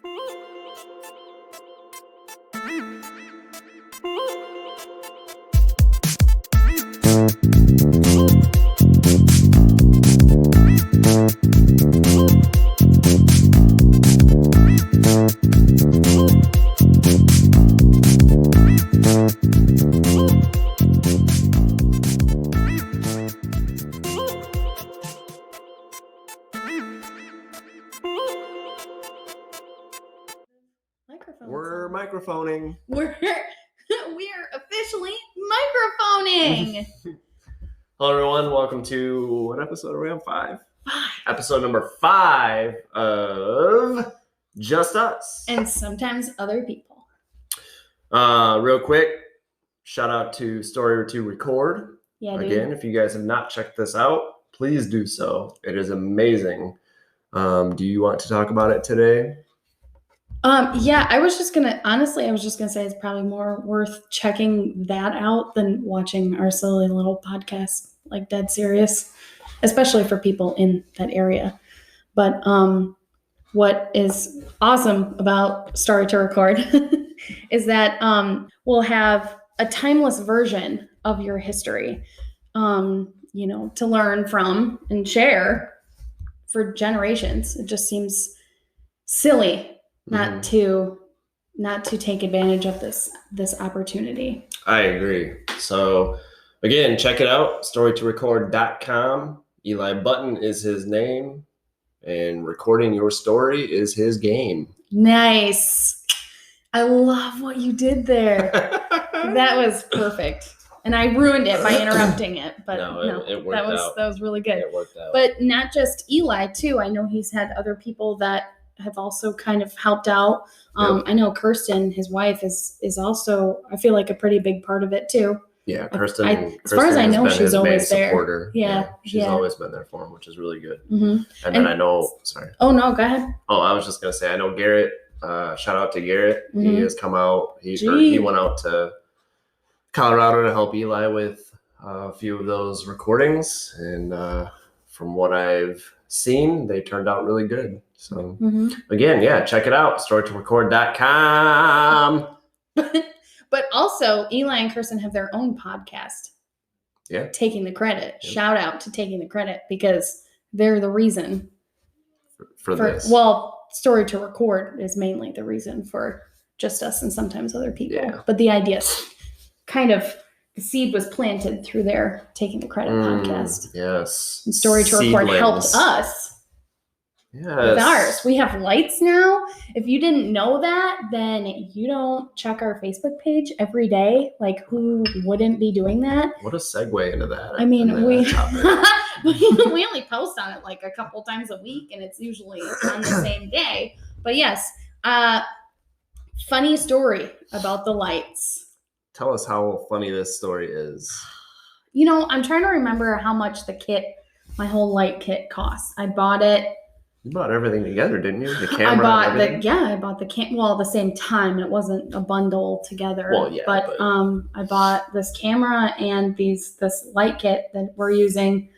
We're microphoning. We're officially microphoning. Hello, everyone. Welcome to what episode are we on? 5? Episode number 5 of Just Us. And sometimes other people. Real quick, shout out to Story to Record. Yeah, dude. Again, if you guys have not checked this out, please do so. It is amazing. Do you want to talk about it today? Yeah, I was just gonna say it's probably more worth checking that out than watching our silly little podcast, like dead serious, especially for people in that area. But what is awesome about Story to Record is that we'll have a timeless version of your history, to learn from and share for generations. It just seems silly not to take advantage of this opportunity. I agree. So again, check it out, storytorecord.com. Eli Button is his name, and recording your story is his game. Nice. I love what you did there. That was perfect. And I ruined it by interrupting it, but it worked out. That was really good. It worked out. But not just Eli too. I know he's had other people that have also kind of helped out. Yep. I know Kirsten, his wife, is also, I feel like, a pretty big part of it too. Yeah, Kirsten. As far as I know, she's always there. Supporter. Yeah, she's always been there for him, which is really good. Mm-hmm. And then I know. Sorry. Oh no, go ahead. Oh, I was just gonna say, I know Garrett. Shout out to Garrett. Mm-hmm. He has come out. He went out to Colorado to help Eli with a few of those recordings, and from what I've seen, they turned out really good. So again, check it out, storytorecord.com. But also, Eli and Kirsten have their own podcast. Yeah. Taking the credit. Yeah. Shout out to Taking the Credit, because they're the reason for this. Well, Story to Record is mainly the reason for Just Us and sometimes other people. Yeah. But the idea kind of, the seed was planted through their Taking the Credit podcast. Yes. And Story to Record helped us. Yes. With ours. We have lights now. If you didn't know that, then you don't check our Facebook page every day. Like, who wouldn't be doing that? What a segue into that. I mean, we only post on it like a couple times a week, and it's usually on the same day. But yes, funny story about the lights. Tell us how funny this story is. I'm trying to remember how much my whole light kit cost. I bought it. You bought everything together, didn't you? The camera. I bought the at the same time. It wasn't a bundle together. Well, yeah, but I bought this camera and this light kit that we're using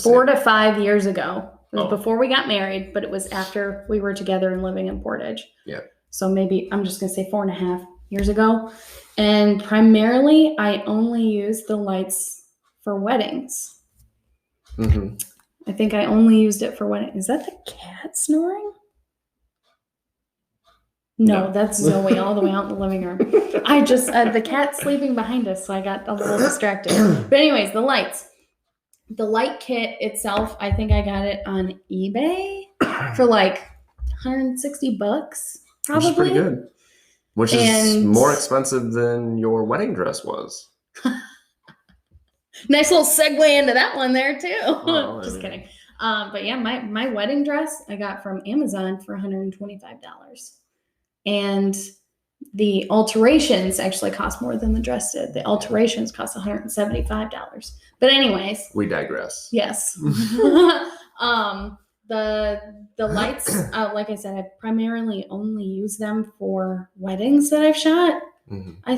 4 to 5 years ago. It was before we got married, but it was after we were together and living in Portage. Yeah. So maybe I'm just gonna say 4.5 years ago. And primarily, I only use the lights for weddings. Mm-hmm. I think I only used it for weddings. Is that the cat snoring? No, that's Zoe all the way out in the living room. I just, the cat's sleeping behind us, so I got a little distracted. But anyways, the lights. The light kit itself, I think I got it on eBay for like $160, probably. Which is pretty good. Which is more expensive than your wedding dress was. Nice little segue into that one there too. Oh, just kidding. But yeah, my wedding dress I got from Amazon for $125. And the alterations actually cost more than the dress did. The alterations cost $175. But anyways. We digress. Yes. The lights, like I said, I primarily only use them for weddings that I've shot. Mm-hmm. I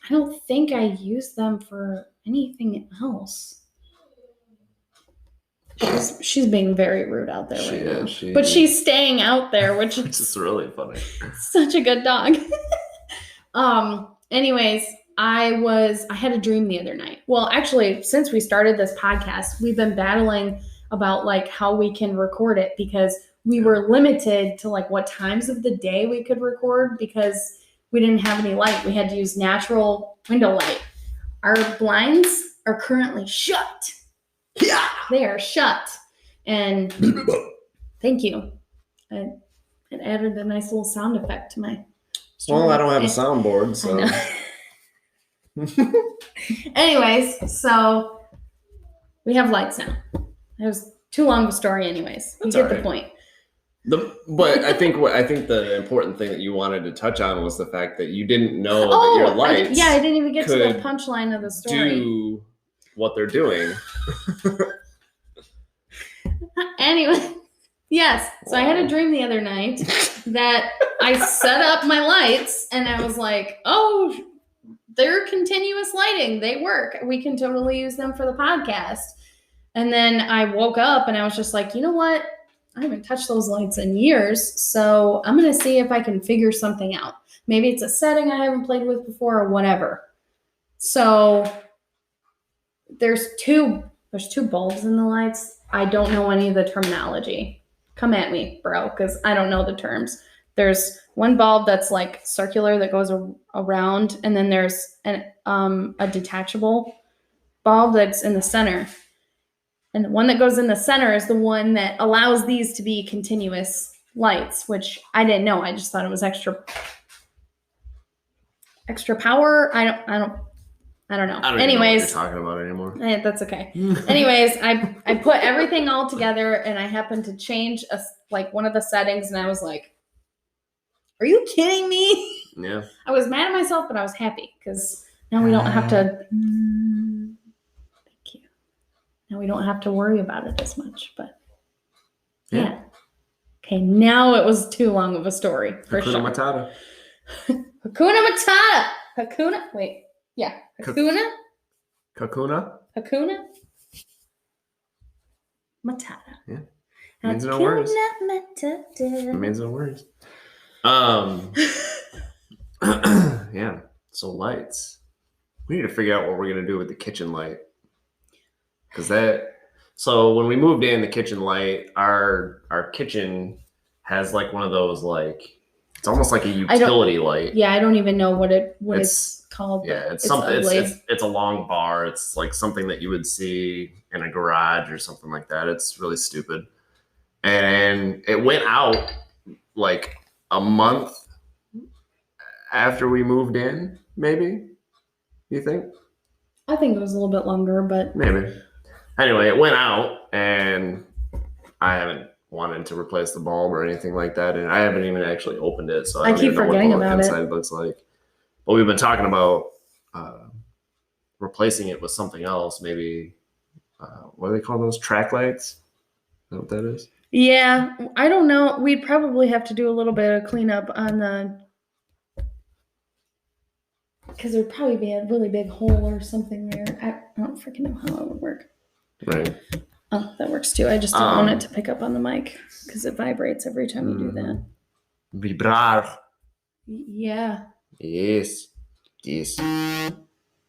don't think I use them for anything else. She's being very rude out there right now. But she's staying out there, which is just really funny. Such a good dog. Anyways, I had a dream the other night. Well, actually, since we started this podcast, we've been battling about like how we can record it because we were limited to like what times of the day we could record because we didn't have any light. We had to use natural window light. Our blinds are currently shut. Yeah. They are shut. And thank you. It added a nice little sound effect to my story. Well, I don't have a soundboard, so. Anyways, so we have lights now. It was too long of a story anyways. You get the point. But I think the important thing that you wanted to touch on was the fact that you didn't know that your lights I didn't even get to the punchline of the story. Do what they're doing. Anyway, yes. So I had a dream the other night that I set up my lights and I was like, oh, they're continuous lighting. They work. We can totally use them for the podcast. And then I woke up and I was just like, you know what? I haven't touched those lights in years. So I'm going to see if I can figure something out. Maybe it's a setting I haven't played with before or whatever. So there's two bulbs in the lights. I don't know any of the terminology. Come at me, bro, because I don't know the terms. There's one bulb that's like circular that goes around, and then there's a detachable bulb that's in the center. And the one that goes in the center is the one that allows these to be continuous lights, which I didn't know. I just thought it was extra power. I don't know. I don't even know what you're talking about anymore. That's okay. Anyways, I put everything all together and I happened to change one of the settings and I was like, are you kidding me? Yeah. I was mad at myself, but I was happy because now we don't have to. Thank you. Now we don't have to worry about it as much, but yeah. Okay, now it was too long of a story. For Hakuna sure. Matata. Hakuna Matata. Hakuna. Wait. Yeah. Hakuna. Kakuna. Hakuna Matata. Yeah. It means no worries. It means no worries. Yeah. So lights. We need to figure out what we're gonna do with the kitchen light. So when we moved in, the kitchen light, our kitchen has like one of those it's almost like a utility light. Yeah, I don't even know what it's called. Yeah, it's something. It's a long bar. It's like something that you would see in a garage or something like that. It's really stupid. And it went out like a month after we moved in, maybe. You think? I think it was a little bit longer, but maybe. Anyway, it went out, and I haven't wanted to replace the bulb or anything like that, and I haven't even actually opened it, so I don't keep even know forgetting what the about inside looks like. But we've been talking about replacing it with something else, maybe. What do they call those? Track lights? Is that what that is? Yeah, I don't know. We'd probably have to do a little bit of cleanup on because there'd probably be a really big hole or something there. I don't freaking know how it would work. Right. Oh, that works too. I just don't want it to pick up on the mic because it vibrates every time you do that. Vibrar. Yeah. Yes.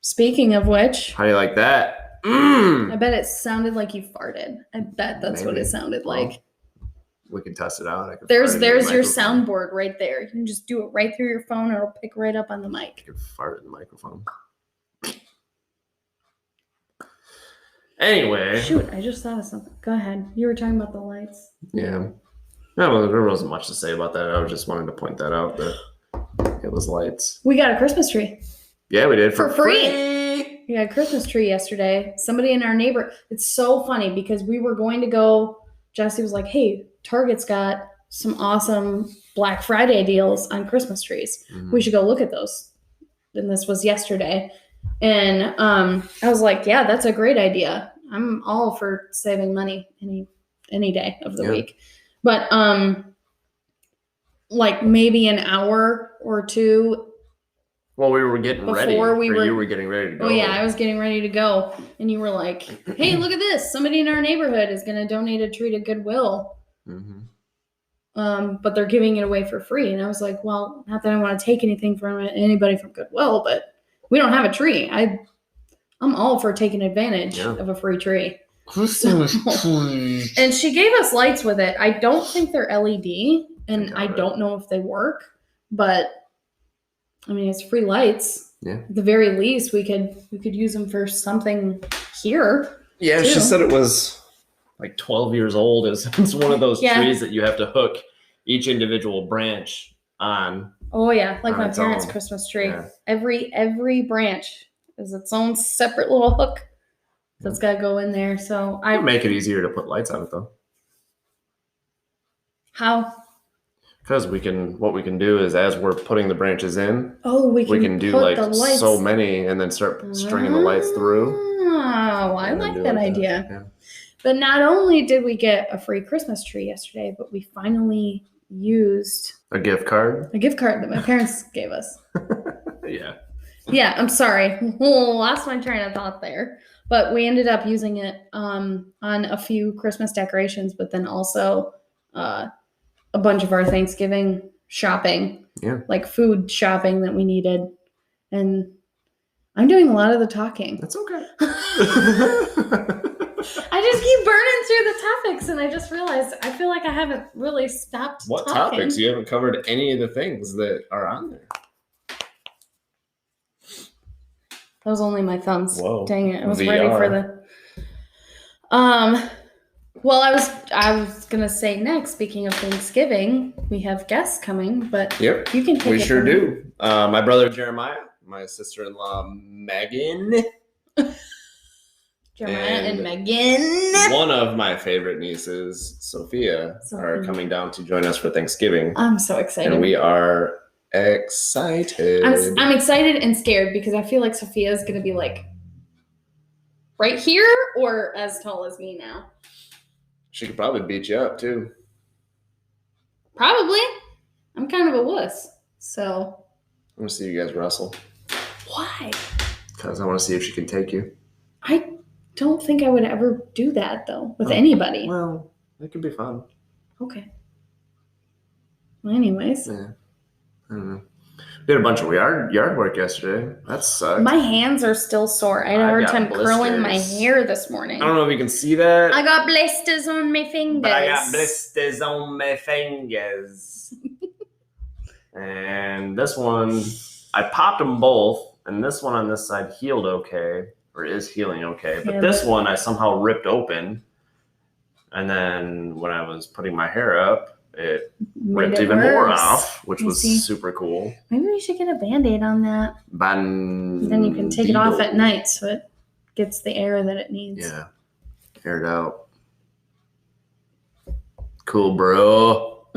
Speaking of which. How do you like that? I bet it sounded like you farted. I bet that's what it sounded like. We can test it out. There's your soundboard right there. You can just do it right through your phone. It'll pick right up on the mic. You can fart in the microphone. Anyway. Shoot, I just thought of something. Go ahead. You were talking about the lights. Yeah. No, there wasn't much to say about that. I was just wanting to point that out that it was lights. We got a Christmas tree. Yeah, we did. For free. We got a Christmas tree yesterday. Somebody in our neighbor. It's so funny because we were going to go. Jesse was like, hey, Target's got some awesome Black Friday deals on Christmas trees. Mm-hmm. We should go look at those. And this was yesterday. And I was like, yeah, that's a great idea. I'm all for saving money any day of the week. But like maybe an hour or two Well, we were getting ready. You were getting ready to go. Oh yeah, I was getting ready to go, and you were like, "Hey, look at this! Somebody in our neighborhood is going to donate a tree to Goodwill." Mm-hmm. But they're giving it away for free, and I was like, "Well, not that I want to take anything from anybody from Goodwill, but we don't have a tree. I'm all for taking advantage of a free tree." So, and she gave us lights with it. I don't think they're LED, and I don't know if they work, but I mean, it's free lights. Yeah. At the very least, we could use them for something here. Yeah, too. She said it was like 12 years old. It's one of those trees that you have to hook each individual branch on. Oh yeah, like my parents' Christmas tree. Yeah. Every branch is its own separate little hook that's got to go in there. So I make it easier to put lights on it though. How? Because what we can do is as we're putting the branches in, we can do like so many and then start stringing the lights through. Oh, I like that idea. Yeah. But not only did we get a free Christmas tree yesterday, but we finally used a gift card. A gift card that my parents gave us. Yeah. Yeah, I'm sorry. Lost my train of thought there. But we ended up using it on a few Christmas decorations, but then also a bunch of our Thanksgiving shopping. Yeah. Like food shopping that we needed. And I'm doing a lot of the talking. That's okay. I just keep burning through the topics, and I just realized I feel like I haven't really stopped talking. What topics? You haven't covered any of the things that are on there. That was only my thumbs. Whoa. Dang it. I was ready for the... Well, I was going to say next, speaking of Thanksgiving, we have guests coming, but you can take it. We sure do. My brother, Jeremiah, my sister-in-law, Megan. Jeremiah and Megan. One of my favorite nieces, Sophia, are coming down to join us for Thanksgiving. I'm so excited. And we are excited. I'm excited and scared because I feel like Sophia is going to be like right here or as tall as me now. She could probably beat you up too. Probably. I'm kind of a wuss. So. I want to see you guys wrestle. Why? Because I want to see if she can take you. I don't think I would ever do that though with anybody. Well, it could be fun. Okay. Well, anyways. Yeah. I don't know. We had a bunch of yard work yesterday. That sucked. My hands are still sore. I had a hard time curling my hair this morning. I don't know if you can see that. I got blisters on my fingers. But I got blisters on my fingers. And this one, I popped them both. And this one on this side healed okay. Or is healing okay. But this one I somehow ripped open. And then when I was putting my hair up, it ripped even more off, which was super cool. Maybe we should get a Band-Aid on that. Then you can take it off at night so it gets the air that it needs. Yeah. Air it out. Cool, bro.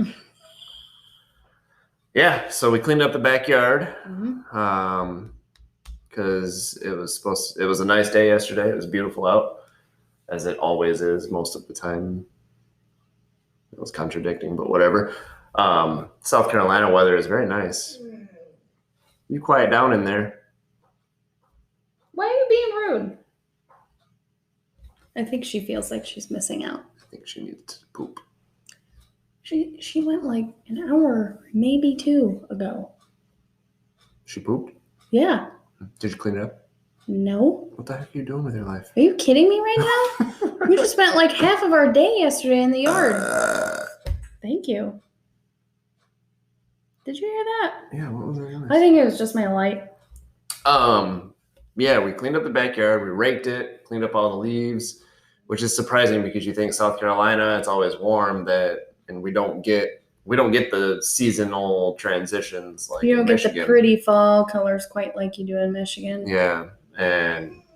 Yeah, so we cleaned up the backyard. Because it was a nice day yesterday. It was beautiful out, as it always is most of the time. It was contradicting, but whatever. South Carolina weather is very nice. You quiet down in there. Why are you being rude? I think she feels like she's missing out. I think she needs to poop. She went like an hour, maybe 2 ago. She pooped? Yeah. Did you clean it up? No. What the heck are you doing with your life? Are you kidding me right now? We just spent like half of our day yesterday in the yard. Thank you. Did you hear that? Yeah, what was that? I think it was just my light. Yeah, we cleaned up the backyard. We raked it, cleaned up all the leaves, which is surprising because you think South Carolina, it's always warm, and we don't get the seasonal transitions like you don't in get the pretty fall colors quite like you do in Michigan. Yeah,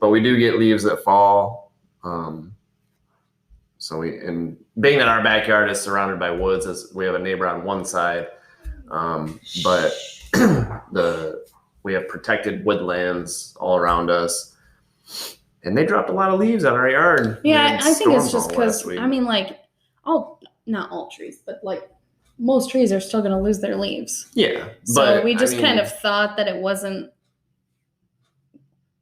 but we do get leaves that fall. So being that our backyard is surrounded by woods, as we have a neighbor on one side, but we have protected woodlands all around us, and they dropped a lot of leaves on our yard. Yeah, I think it's just because not all trees, but like most trees are still going to lose their leaves. Yeah, so we just kind of thought that it wasn't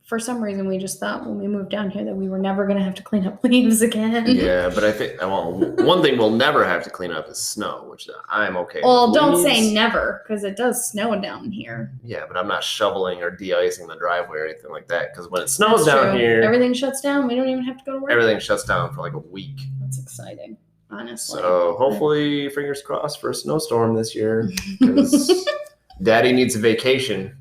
for some reason we just thought when we moved down here that we were never going to have to clean up leaves again. Yeah, but I think, well, one thing we'll never have to clean up is snow, which I'm okay Well, with. don't say never, because it does snow down here. Yeah, but I'm not shoveling or de-icing the driveway or anything like that, because when it snows down here, everything shuts down. We don't even have to go to work. Everything shuts down for like a week. That's exciting, honestly. So hopefully, fingers crossed for a snowstorm this year, because Daddy needs a vacation.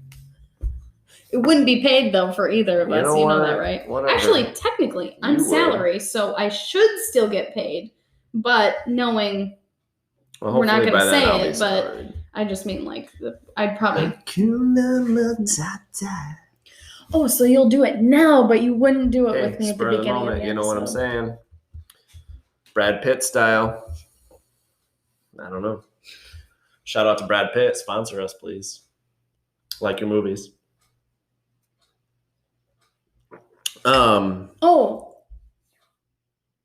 It wouldn't be paid though for either of us. You know that, right? Whatever. Actually, technically, I'm salary, so I should still get paid. But knowing we're not going to say it, but I just mean like I'd probably. Oh, so you'll do it now, but you wouldn't do it with me at the beginning of the episode. You know what I'm saying? Brad Pitt style. I don't know. Shout out to Brad Pitt. Sponsor us, please. Like your movies. Oh,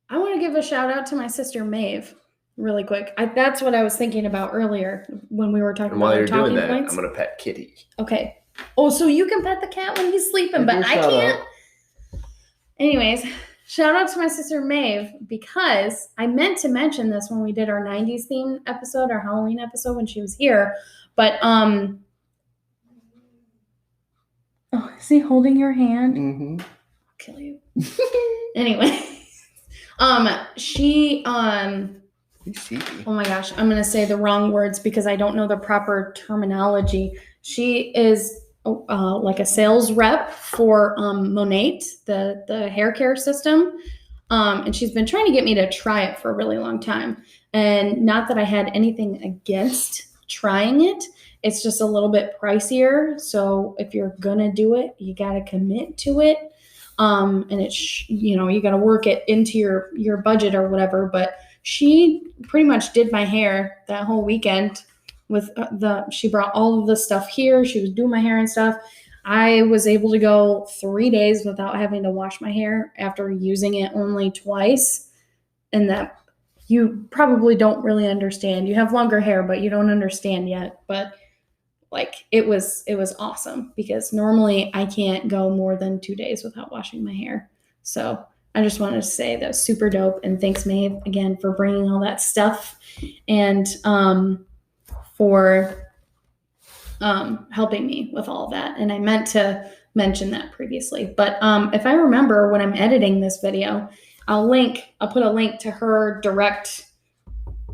I want to give a shout out to my sister Maeve really quick. That's what I was thinking about earlier when we were talking about our talking points. While you're doing that, I'm going to pet Kitty. Okay. Oh, so you can pet the cat when he's sleeping, but I can't? Anyways, shout out to my sister Maeve, because I meant to mention this when we did our 90s theme episode, our Halloween episode when she was here, but oh, is he holding your hand? Mm-hmm. I'll kill you. Anyway, she oh my gosh, I'm gonna say the wrong words because I don't know the proper terminology. She is like a sales rep for Monat, the hair care system, and she's been trying to get me to try it for a really long time. And not that I had anything against trying it, it's just a little bit pricier. So if you're gonna do it, you gotta commit to it. And it's, you got to work it into your budget or whatever. But she pretty much did my hair that whole weekend with she brought all of the stuff here. She was doing my hair and stuff. I was able to go 3 days without having to wash my hair after using it only twice. And that you probably don't really understand. You have longer hair, but you don't understand yet. But like it was awesome, because normally I can't go more than 2 days without washing my hair. So I just wanted to say that was super dope. And thanks, Maeve, again, for bringing all that stuff and for helping me with all that. And I meant to mention that previously. But if I remember when I'm editing this video, I'll put a link to her direct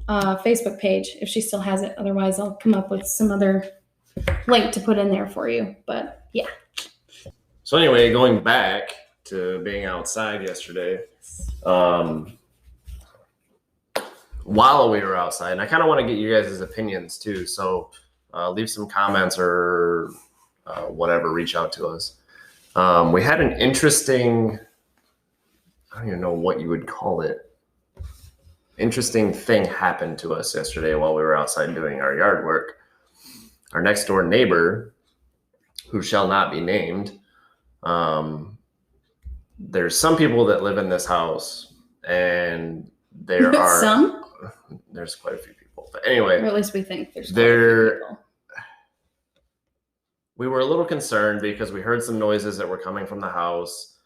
Facebook page if she still has it. Otherwise, I'll come up with some other link to put in there for you. But yeah. So anyway, going back to being outside yesterday, while we were outside, and I kind of want to get you guys' opinions too. So leave some comments or whatever, reach out to us. We had an interesting, I don't even know what you would call it, interesting thing happened to us yesterday while we were outside doing our yard work. Our next door neighbor, who shall not be named, there's some people that live in this house, and there are there's quite a few people. But anyway, or at least we think there's quite a few people. We were a little concerned because we heard some noises that were coming from the house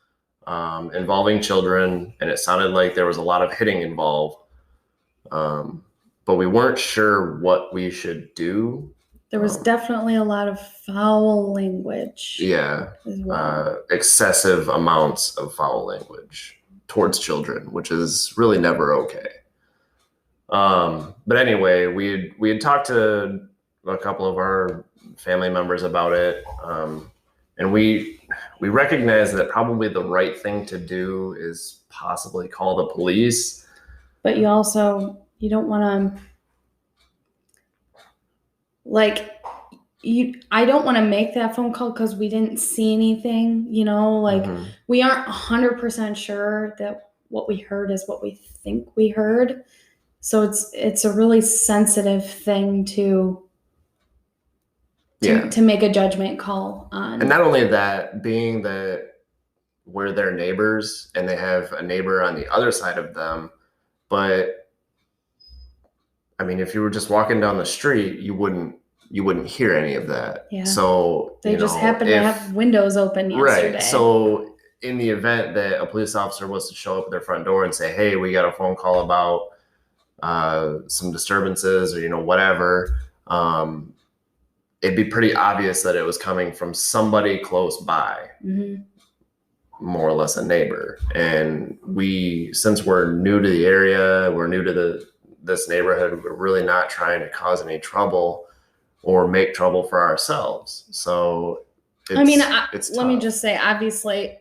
involving children, and it sounded like there was a lot of hitting involved. But we weren't sure what we should do. There was definitely a lot of foul language. Yeah. As well. Excessive amounts of foul language towards children, which is really never okay. But anyway, we had talked to a couple of our family members about it. And we recognize that probably the right thing to do is possibly call the police. But you don't want to, I don't want to make that phone call because we didn't see anything, we aren't 100% sure that what we heard is what we think we heard. So it's a really sensitive thing to make a judgment call on. And not only that, being that we're their neighbors and they have a neighbor on the other side of them, but I mean, if you were just walking down the street, you wouldn't you wouldn't hear any of that. Yeah. So they just happened to have windows open yesterday. Right. So in the event that a police officer was to show up at their front door and say, "Hey, we got a phone call about some disturbances," or whatever, it'd be pretty obvious that it was coming from somebody close by, more or less a neighbor. And since we're new to the area, we're new to this neighborhood, we're really not trying to cause any trouble or make trouble for ourselves. So let me just say, obviously,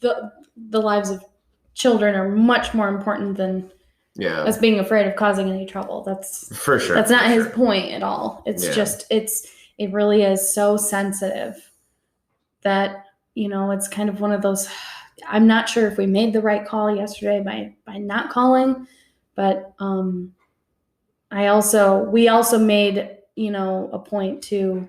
the lives of children are much more important than us being afraid of causing any trouble. That's for sure. That's not his point at all. It's just it really is so sensitive that it's kind of one of those. I'm not sure if we made the right call yesterday by not calling, but we also made a point to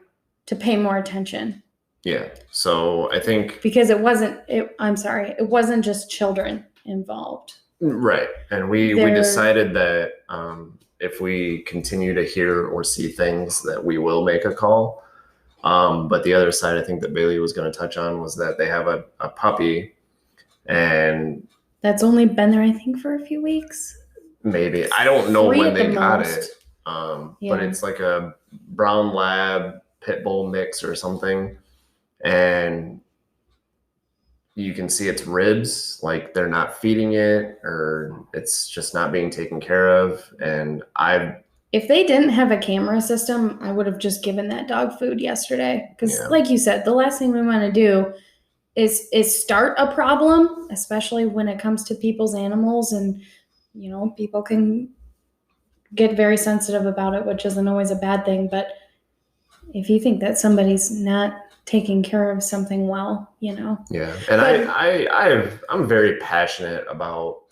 pay more attention. Yeah. So I think because it wasn't just children involved. Right. And we decided that if we continue to hear or see things, that we will make a call. But the other side I think that Bailey was going to touch on was that they have a puppy, and that's only been there, I think, for a few weeks. Maybe. I don't know when they got it. But it's like a brown lab pit bull mix or something. And you can see its ribs, like they're not feeding it, or it's just not being taken care of. And if they didn't have a camera system, I would have just given that dog food yesterday. Because like you said, the last thing we want to do is start a problem, especially when it comes to people's animals. And, people can get very sensitive about it, which isn't always a bad thing. But if you think that somebody's not taking care of something well, Yeah. And I'm very passionate about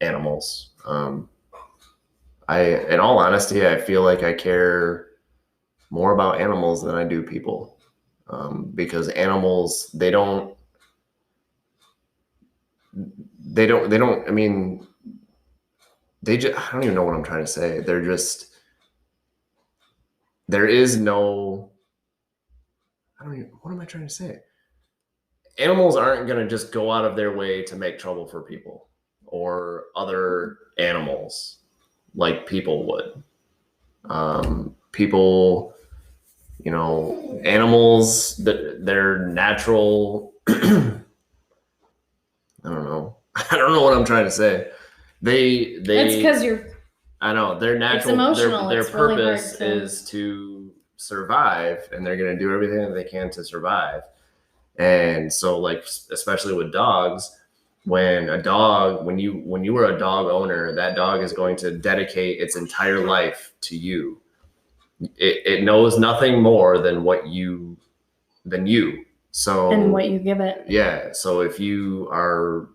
animals. In all honesty, I feel like I care more about animals than I do people. Because animals, I don't even know what I'm trying to say. What am I trying to say? Animals aren't going to just go out of their way to make trouble for people or other animals like people would. People, animals, they're natural. I don't know. I don't know what I'm trying to say. It's because I know they're natural. It's emotional. Their purpose is to survive, and they're going to do everything that they can to survive. And so, like, especially with dogs, when you were a dog owner, that dog is going to dedicate its entire life to you. It knows nothing more than you. So and what you give it. Yeah. So if you are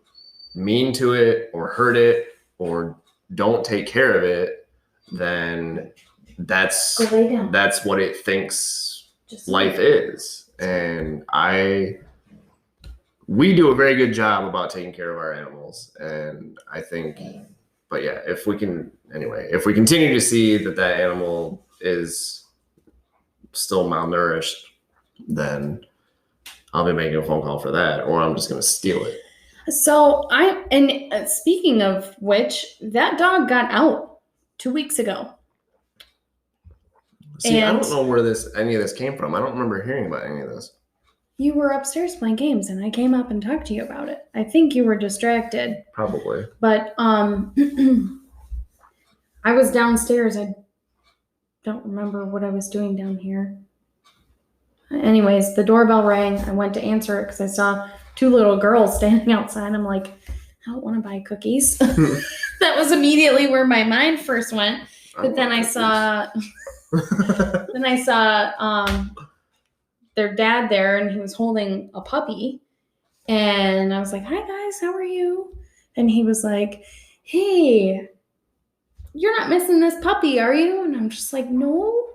mean to it or hurt it or don't take care of it, then that's what it thinks life is. And we do a very good job about taking care of our animals. And I think, but yeah, if we continue to see that animal is still malnourished, then I'll be making a phone call for that, or I'm just going to steal it. So speaking of which, that dog got out 2 weeks ago. See, I don't know where any of this came from. I don't remember hearing about any of this. You were upstairs playing games, and I came up and talked to you about it. I think you were distracted. Probably. But I was downstairs. I don't remember what I was doing down here. Anyways, the doorbell rang. I went to answer it because I saw 2 little girls standing outside. I'm like, I don't want to buy cookies. That was immediately where my mind first went. But then I saw their dad there, and he was holding a puppy. And I was like, hi guys, how are you? And he was like, hey, you're not missing this puppy, are you? And I'm just like, no,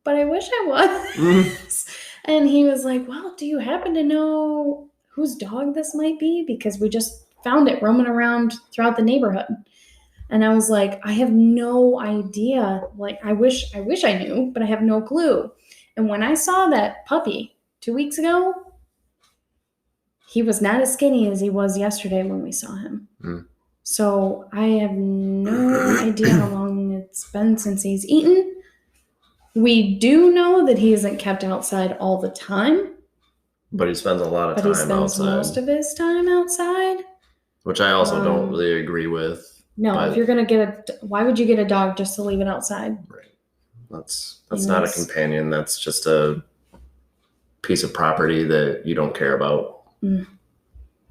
but I wish I was. And he was like, well, do you happen to know whose dog this might be? Because we just found it roaming around throughout the neighborhood. And I was like, I have no idea. Like, I wish I knew, but I have no clue. And when I saw that puppy 2 weeks ago, he was not as skinny as he was yesterday when we saw him. Mm. So I have no idea how long it's been since he's eaten. We do know that he isn't kept outside all the time. But he spends a lot of time outside. But he spends most of his time outside. Which I also don't really agree with. No, if you're going to why would you get a dog just to leave it outside? Right. That's not a companion. That's just a piece of property that you don't care about. Mm.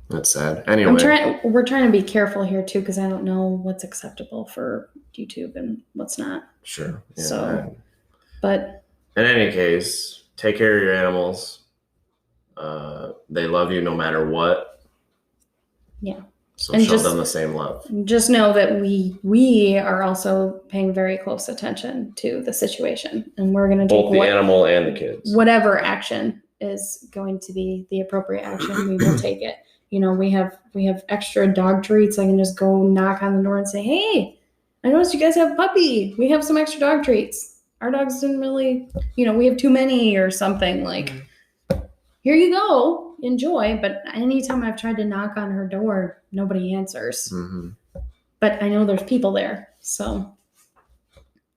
That's sad. Anyway. We're trying to be careful here too, because I don't know what's acceptable for YouTube and what's not. Sure. Yeah, so, but in any case, take care of your animals. They love you no matter what. Yeah. So show them the same love. Just know that we are also paying very close attention to the situation, and we're going to take both the animal and the kids. Whatever action is going to be the appropriate action, we will take it. You know, we have extra dog treats. I can just go knock on the door and say, "Hey, I noticed you guys have a puppy. We have some extra dog treats. Our dogs didn't really, we have too many or something like." Mm-hmm. Here you go, enjoy. But anytime I've tried to knock on her door, nobody answers. Mm-hmm. But I know there's people there. So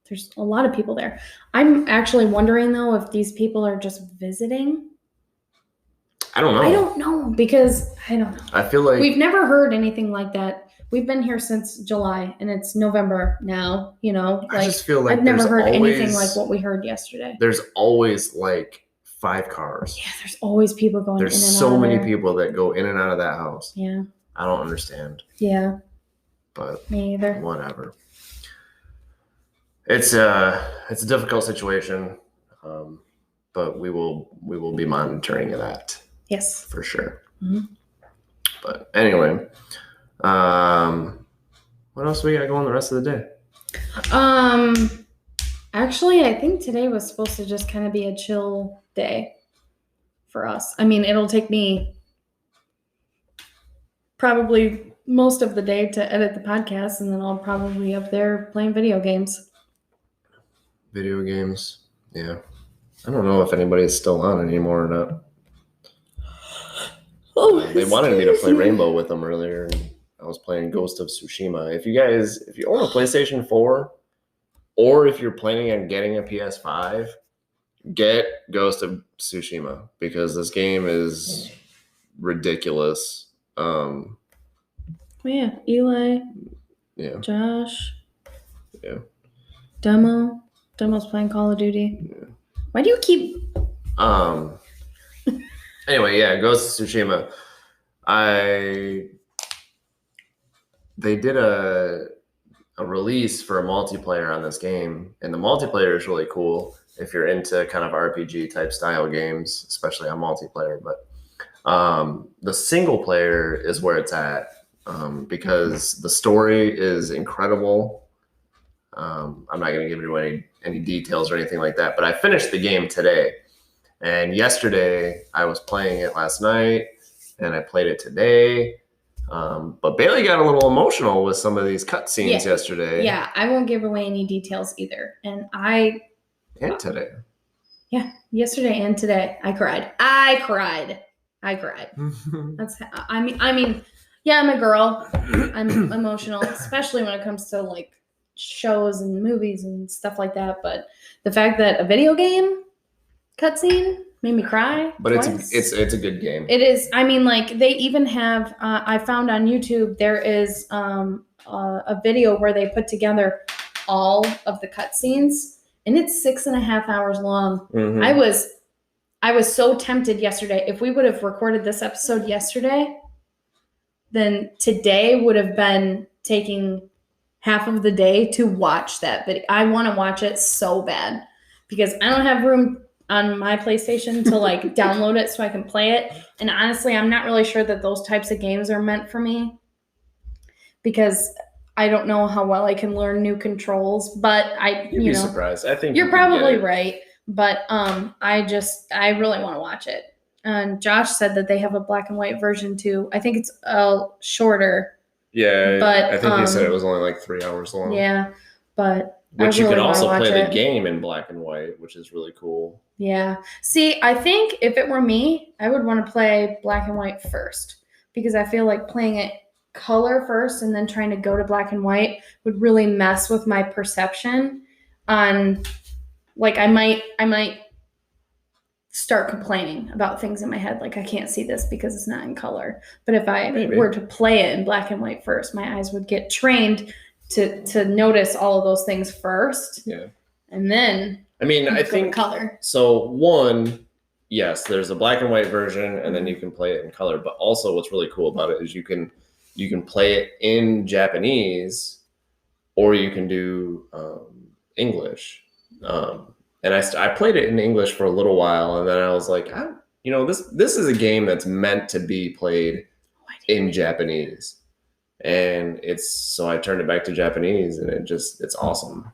there's a lot of people there. I'm actually wondering, though, if these people are just visiting. I don't know. I don't know because I don't know. I feel like we've never heard anything like that. We've been here since July and it's November now, I just feel like I've never heard anything like what we heard yesterday. There's always like 5 cars. Yeah, there's always people going in and out. There's so many people that go in and out of that house. Yeah. I don't understand. Yeah. But me either. Whatever. It's a difficult situation, but we will be monitoring that. Yes. For sure. Mm-hmm. But anyway, what else we got going the rest of the day? Actually, I think today was supposed to just kind of be a chill day for us. I mean, it'll take me probably most of the day to edit the podcast, and then I'll probably be up there playing video games. Video games? Yeah. I don't know if anybody's still on anymore or not. They wanted me to play Rainbow with them earlier, and I was playing Ghost of Tsushima. If you own a PlayStation 4, or if you're planning on getting a PS5, get Ghost of Tsushima because this game is ridiculous. Yeah, Eli. Yeah. Josh. Yeah. Demo's playing Call of Duty. Yeah. Why do you keep? Anyway, yeah, Ghost of Tsushima. They did a release for a multiplayer on this game, and the multiplayer is really cool if you're into kind of RPG type style games, especially on multiplayer. But the single player is where it's at because the story is incredible. I'm not going to give you any details or anything like that, but I finished the game today. And yesterday I was playing it last night, and I played it today. But Bailey got a little emotional with some of these cutscenes yesterday. Yeah, I won't give away any details either. And today. Yeah, yesterday and today, I cried. That's I mean, yeah, I'm a girl. I'm emotional, especially when it comes to like shows and movies and stuff like that. But the fact that a video game cutscene made me cry. But it's a good game. It is. I mean, like they even have. I found on YouTube there is a video where they put together all of the cutscenes, and it's 6.5 hours long. Mm-hmm. I was so tempted yesterday. If we would have recorded this episode yesterday, then today would have been taking half of the day to watch that video. I want to watch it so bad because I don't have room on my PlayStation to like download it so I can play it. And honestly, I'm not really sure that those types of games are meant for me because I don't know how well I can learn new controls, but you'd be surprised. I think you're probably right. But I really want to watch it. And Josh said that they have a black and white version too. I think it's shorter. Yeah, But I think you said it was only like 3 hours long. Yeah, but which I you really can also wanna play watch the it. game in black and white, which is really cool. Yeah. See, I think if it were me, I would want to play black and white first because I feel like playing it color first and then trying to go to black and white would really mess with my perception on like I might start complaining about things in my head like I can't see this because it's not in color. But if I were to play it in black and white first, my eyes would get trained to notice all of those things first. Yeah. And then I think color. So one, yes, there's a black and white version and then you can play it in color, but also what's really cool about it is you can play it in Japanese or you can do English. And I played it in English for a little while, and then I was like, this is a game that's meant to be played in Japanese, and so I turned it back to Japanese, and it's awesome.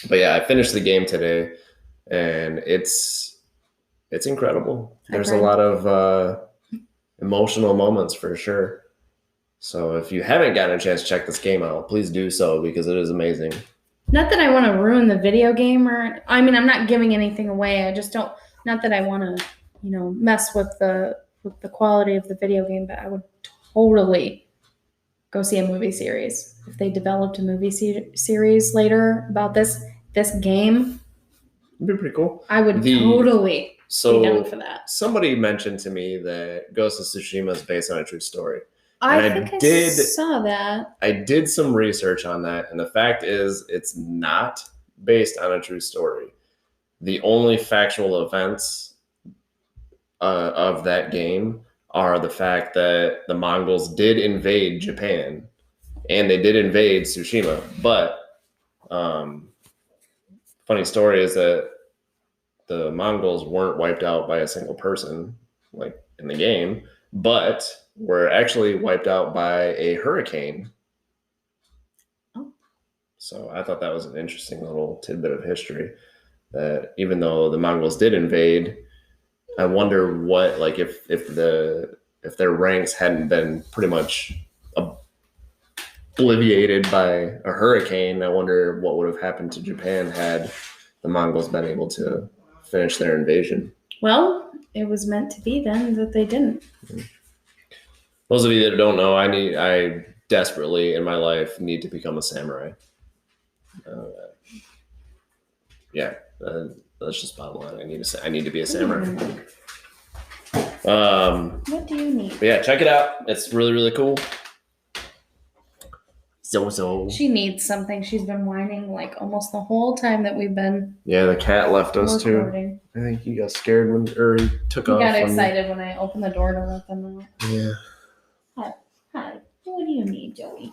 But yeah, I finished the game today, and it's incredible. There's a lot of emotional moments for sure. So if you haven't gotten a chance to check this game out, please do so because it is amazing. Not that I want to ruin the video game I'm not giving anything away. I just don't, not that I want to, mess with the quality of the video game, but I would totally go see a movie series. If they developed a movie series later about this game, it'd be pretty cool. I would totally be down for that. Somebody mentioned to me that Ghost of Tsushima is based on a true story. I think I saw that. I did some research on that, and the fact is it's not based on a true story. The only factual events of that game are the fact that the Mongols did invade Japan, and they did invade Tsushima. But funny story is that the Mongols weren't wiped out by a single person, like in the game, but were actually wiped out by a hurricane. Oh. So I thought that was an interesting little tidbit of history, that even though the Mongols did invade, I wonder what, like if their ranks hadn't been pretty much obliterated by a hurricane, I wonder what would have happened to Japan had the Mongols been able to finish their invasion. Well, it was meant to be then that they didn't. Those of you that don't know, I desperately in my life need to become a samurai. That's just bottom line. I need to be a samurai. What do you need? But yeah, check it out. It's really, really cool. So. She needs something. She's been whining like almost the whole time that we've been. Yeah, the cat left us recording. Too. I think he got scared he took off. He got excited when I opened the door to let them out. Yeah. Hi. What do you need, Joey?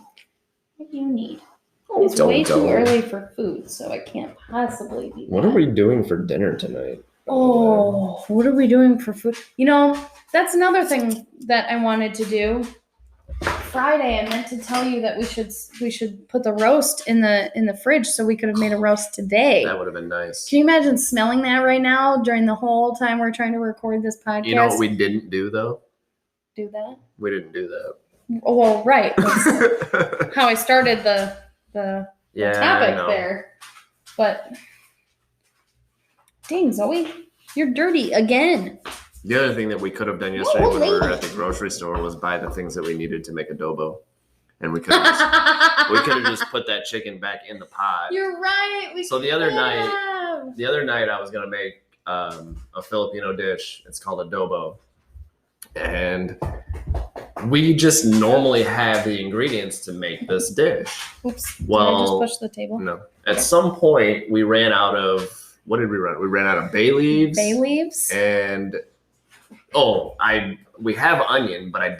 What do you need? It's way too early for food, so I can't possibly be. What are we doing for dinner tonight? Oh, what are we doing for food? That's another thing that I wanted to do. Friday, I meant to tell you that we should put the roast in the fridge so we could have made a roast today. That would have been nice. Can you imagine smelling that right now during the whole time we're trying to record this podcast? You know what we didn't do though? Do that? We didn't do that. Oh, well, right. That's how I started the topic there. But dang, Zoe, you're dirty again. The other thing that we could have done yesterday when we were at the grocery store was buy the things that we needed to make adobo. And we could have just put that chicken back in the pot. You're right. The other night I was going to make a Filipino dish. It's called adobo. And we just normally have the ingredients to make this dish. Oops. Well, did I just push the table? No. At some point, we ran out of, what did we run? We ran out of bay leaves. Bay leaves? And, we have onion, but I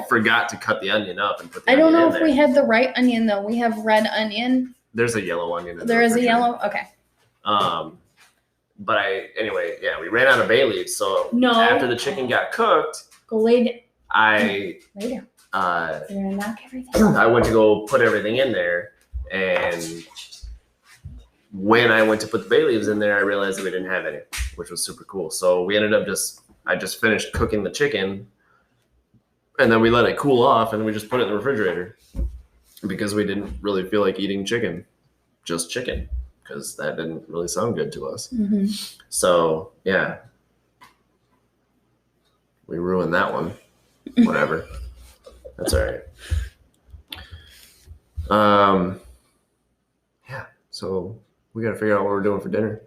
forgot to cut the onion up and put the onion in there. I don't know if we had the right onion, though. We have red onion. There's a yellow onion in there. There is a yellow? Okay. But we ran out of bay leaves. So after the chicken got cooked, go lay down. You're gonna knock everything. I went to go put everything in there, and when I went to put the bay leaves in there, I realized that we didn't have any, which was super cool. So we ended up I just finished cooking the chicken, And then we let it cool off, and we just put it in the refrigerator because we didn't really feel like eating chicken, just chicken, because that didn't really sound good to us. Mm-hmm. So yeah, we ruined that one. Whatever, that's all right. Yeah. So we got to figure out what we're doing for dinner.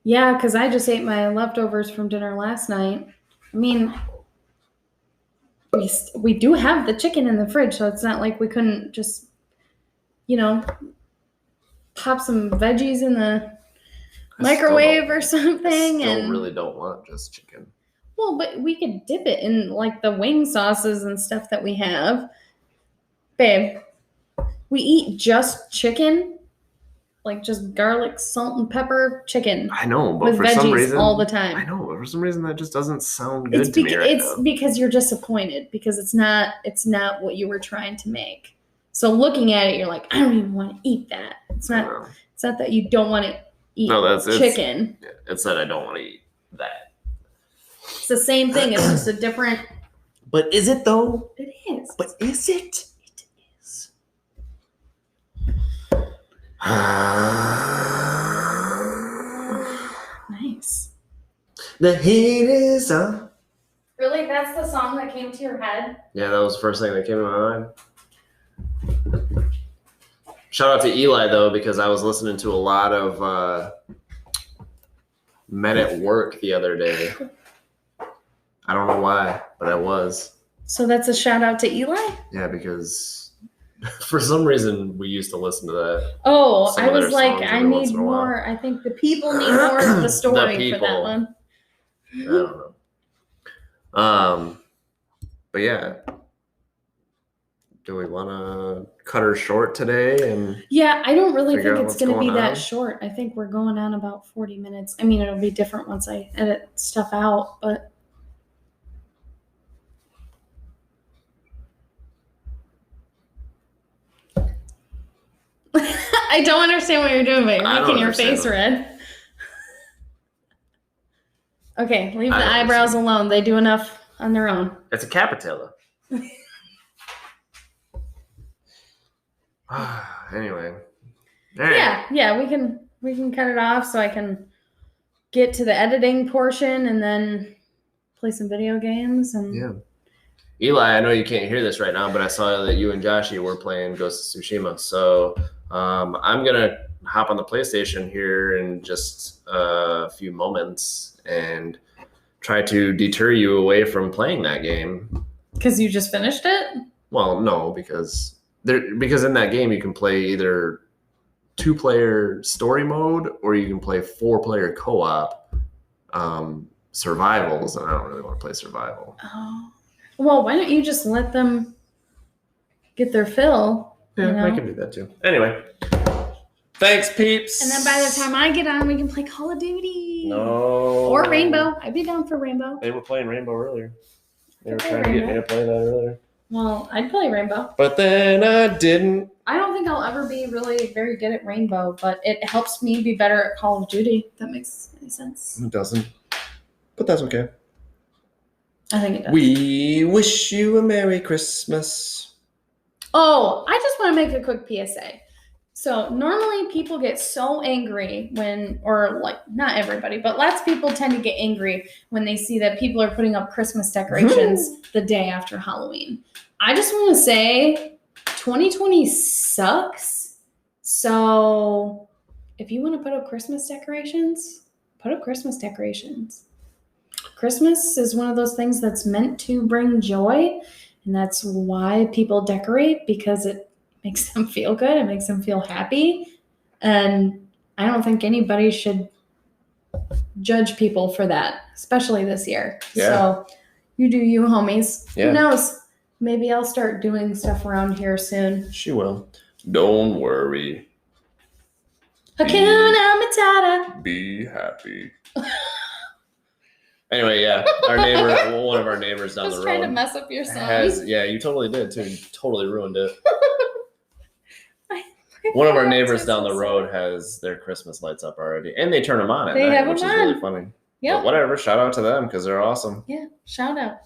Yeah, because I just ate my leftovers from dinner last night. I mean, we do have the chicken in the fridge, so it's not like we couldn't just, pop some veggies in the microwave or something. I really don't want just chicken. Well, but we could dip it in like the wing sauces and stuff that we have. Babe, we eat just chicken, like just garlic, salt, and pepper chicken. I know, but with for veggies some reason, all the time. I know, but for some reason that just doesn't sound good to me right now. It's because you're disappointed because it's not what you were trying to make. So looking at it, you're like, I don't even want to eat that. It's not that you don't want to eat chicken. It's that I don't want to eat that. It's the same thing. It's just a different. But is it though? It is. But is it? It is. Nice. The heat is up. Really? That's the song that came to your head? Yeah, that was the first thing that came to my mind. Shout out to Eli, though, because I was listening to a lot of Men at Work the other day. I don't know why, but I was. So that's a shout out to Eli? Yeah, because for some reason we used to listen to that. Oh, I was like, I need more. I think the people need more of the story for that one. I don't know. But yeah. Do we want to cut her short today? Yeah, I don't really think it's going to be that short. I think we're going on about 40 minutes. I mean, it'll be different once I edit stuff out, but. I don't understand what you're doing, but you're making your face red. Okay, leave the eyebrows alone. They do enough on their own. It's a capitella. Anyway. Right. Yeah, we can cut it off so I can get to the editing portion and then play some video games and yeah. Eli, I know you can't hear this right now, but I saw that you and Joshy were playing Ghost of Tsushima. So I'm gonna hop on the PlayStation here in just a few moments and try to deter you away from playing that game. Because you just finished it? Well, no, because in that game you can play either 2-player story mode or you can play 4-player co-op survivals, and I don't really want to play survival. Oh. Well, why don't you just let them get their fill? Yeah, I can do that too. Anyway. Thanks, peeps. And then by the time I get on, we can play Call of Duty. No. Or Rainbow. I'd be down for Rainbow. They were playing Rainbow earlier. They were trying to get me to play that earlier. Well, I'd play Rainbow. But then I didn't. I don't think I'll ever be really very good at Rainbow, but it helps me be better at Call of Duty. If that makes any sense. It doesn't. But that's okay. I think it does. We wish you a Merry Christmas. Oh, I just want to make a quick PSA. So normally people get so angry not everybody, but lots of people tend to get angry when they see that people are putting up Christmas decorations the day after Halloween. I just want to say 2020 sucks. So if you want to put up Christmas decorations, put up Christmas decorations. Christmas is one of those things that's meant to bring joy, and that's why people decorate, because it makes them feel good. It makes them feel happy. And I don't think anybody should judge people for that, especially this year. Yeah. So you do you, homies. Yeah. Who knows? Maybe I'll start doing stuff around here soon. She will. Don't worry. Hakuna Matata. Be happy. Anyway, yeah, one of our neighbors down the road. I was trying to mess up your song. Yeah, you totally did too. You totally ruined it. One of our neighbors down the road has their Christmas lights up already, and they turn them on at night, which is really funny. Yeah. But whatever. Shout out to them because they're awesome. Yeah. Shout out.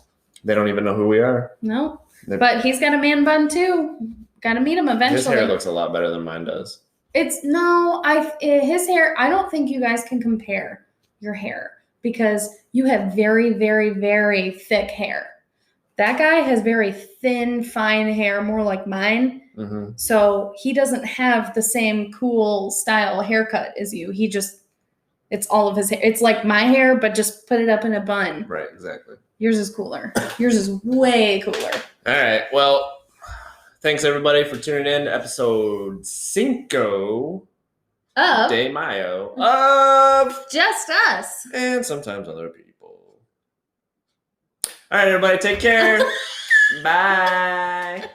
They don't even know who we are. No. But he's got a man bun too. Got to meet him eventually. His hair looks a lot better than mine does. His hair, I don't think you guys can compare your hair because you have very, very, very thick hair. That guy has very thin, fine hair, more like mine. Mm-hmm. So he doesn't have the same cool style haircut as you. It's all of his hair. It's like my hair, but just put it up in a bun. Right, exactly. Yours is cooler. Yours is way cooler. All right. Well, thanks everybody for tuning in to episode 5 de Mayo of Just Us. And sometimes other people. All right, everybody, take care. Bye.